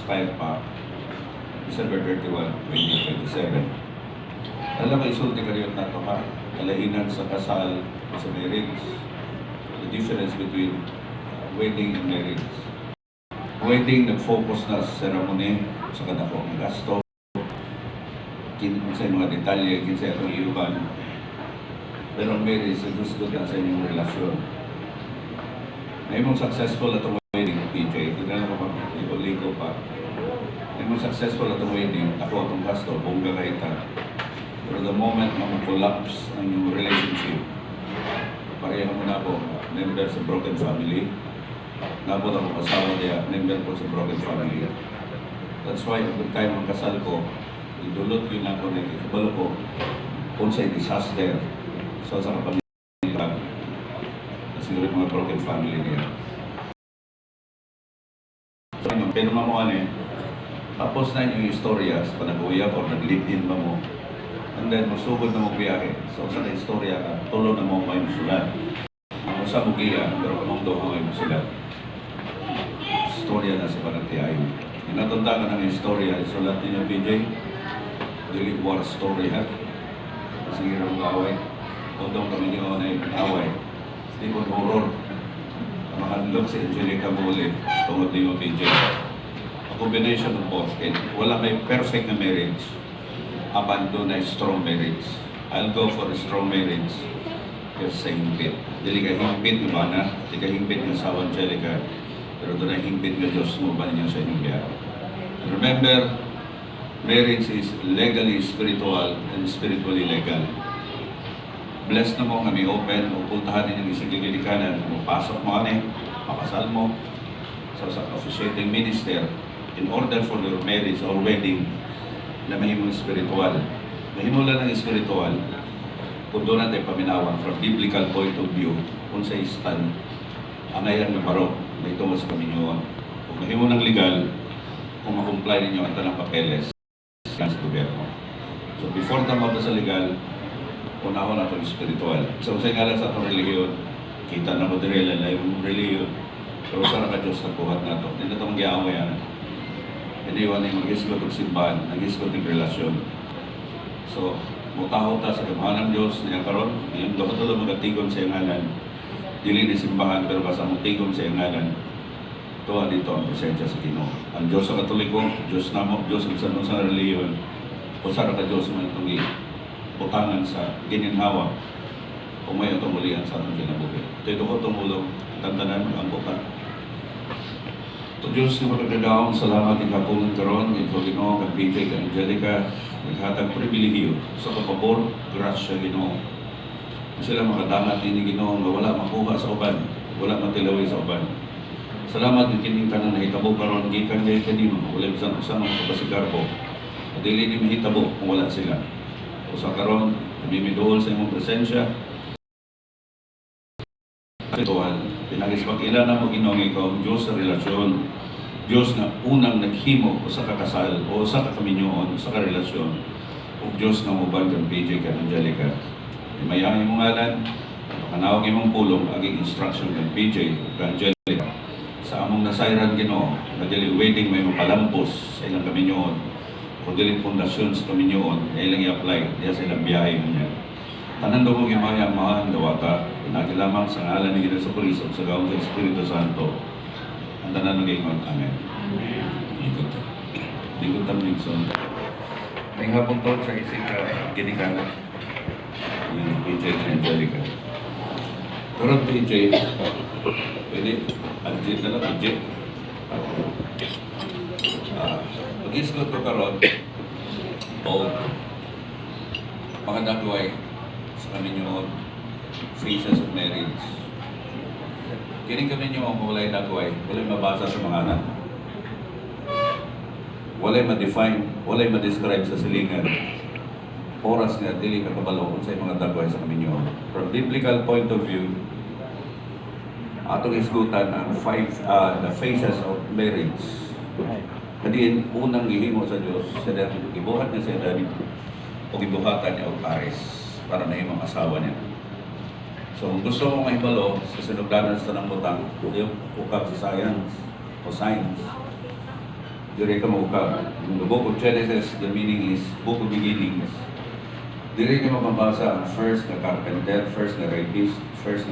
mag-expire pa December 31, 2027. Alam mo, isulti ka rin na ito ha. Kalahinan sa kasal sa marriage. The difference between wedding and marriage. Wedding, nag-focus na sa ceremony, sa kadako ng gasto, sa mga detalye, kinsa itong iuban. Pero ang marriage, gusto na sa inyong relasyon. May mong successful at wedding, PJ, hindi na naman liko pa. May mong successful at wedding, ako itong gasto, bongga kaita. Pero the moment na mag-collapse ang inyong relationship, pareha mo na ako, member sa broken family. Nabot ako asawa niya, member ko sa broken family. That's why, at the time ng kasal ko, idulot yun ako na ikabalo ko kung sa'y disaster sa kapamilya. Siguro yung mga broken family niya. So, pero mo tapos na yung istorya sa panag-uyak o nag-live-in ba mo. And then, masugod na mo biyahe. So, sa istorya ka, tulo na mo may musulat. Ang sa mugiya, pero kamang doon may musulat. Istorya na sa panagtiayo. Inatanda ka ng istorya, isulat niya, PJ. Dili war story, ha? Sige rin mga away. Tundong kami niyo na yung away. Hindi mo horror. Makadlog si Angelica Muli, tungod niyo, PJ. A combination of both. Wala may perfect na marriage. Abandon na strong marriage. I'll go for a strong marriage kasi sa himpit. Dili ka himpit ni Mana, di ka himpit ng asawa Angelica, pero doon na himpit ng Diyos mo ba ninyo sa inyong biyahe. Remember, marriage is legally spiritual and spiritually legal. Blessed na mo kami open, upuntahan ninyong isang gigilikanan, mapasok mo makasal mo sa officiating minister in order for your marriage or wedding na mahimong spiritual. Mahimo lang ng spiritual kung doon natin paminawan from biblical point of view kung sa stand ang ngayon ng barok na ito mo sa kaminyoon. Kung mahimo ng legal, kung makomply ninyo ang tanang papeles sa gobyerno. So before tama ba sa legal, unaho na itong spiritual. So sa ngalan sa itong religiyon, kita na mo direla na yung religiyon. Pero sa ka Diyos na buhat na ito. Hindi na ito mag-iaway yan. Hindi yun yung mag-isgot ng simbahan, nag-isgot ng relasyon. So, mutaho ta sa kamahan ng Diyos niya karon, yung doon magatigon sa ngalan, dili ni simbahan, pero basta mutigon sa ngalan, tuwa dito ang presensya sa Ginoo. Ang Diyos sa Katoliko, Diyos namo, Diyos ang sanong sa reliyon, o sa ka Diyos man itong butangan sa gininhawa, kung may itong ulian sa atong kinabuhi. Ito ko tumulong, tantanan mo ang butan. So Diyos na magagadaong salamat ikapunan karon, ikaw Ginoo, kag PJ, kag Angelica, naghatag pribilehiyo sa kapabor, grasya Ginoo. Sila makadangat ni Ginoo nga wala makuha sa uban, wala matilaway sa uban. Salamat ng kining tanan na hitabo karon gikan kay kanimo, wala bisan usa mga kapasigarbo. Dili ni mahitabo kung wala sila. Usa karon, namimiduol sa imong presensya. Pinag-ispag-ila na mo Ginoo ikaw, Diyos sa relasyon. Diyos na unang naghimo sa kakasal o sa kakaminyoon, sa karelasyon. O Diyos na mubang kang PJ kang Angelica. Imayang imong ngalan, pakanawag imong pulong, aging instruction kang PJ kang Angelica. Sa among nasayran Ginoo, na dili wedding may mapalampos sa ilang kaminyoon, kung dili pundasyon sa kaminyoon, na ilang i-apply, diya sa ilang biyahe niya. Tanan daw mo gimayamahan dawata, pinagi lamang sa ngalan ni Ginoo sa Kristo sa gawon sa Espiritu Santo. Ang tanan ng gingon, Amen. Likod tam Nixon. May hapon to sa isig ginikanan. Yung PJ na Angelica. Pero PJ, pwede, adjit na lang, adjit. Mag-isgot ko karon o mga nagway sa kaminyoon, phases of marriage. Kining kami nyo ang walay nagway, walay mabasa sa mga anak. Walay ma-define, walay ma-describe sa silingan. Oras nga, dili kakabalo sa mga dagway sa kaminyoon. From biblical point of view, atong isgutan ang the phases of marriage. Kadiin, unang gihimo sa Diyos, siya gibuhat niya siya dahil o gibuhatan niya o pares para na yung asawa niya. So, kung gusto mong mahibalo sa sinugdanan sa tanang butang, yung ukap sa science o science, Dire ka maukab. The book of Genesis, the meaning is book of beginnings. Dire ka mababasa ang first na carpenter, first na rapist, first na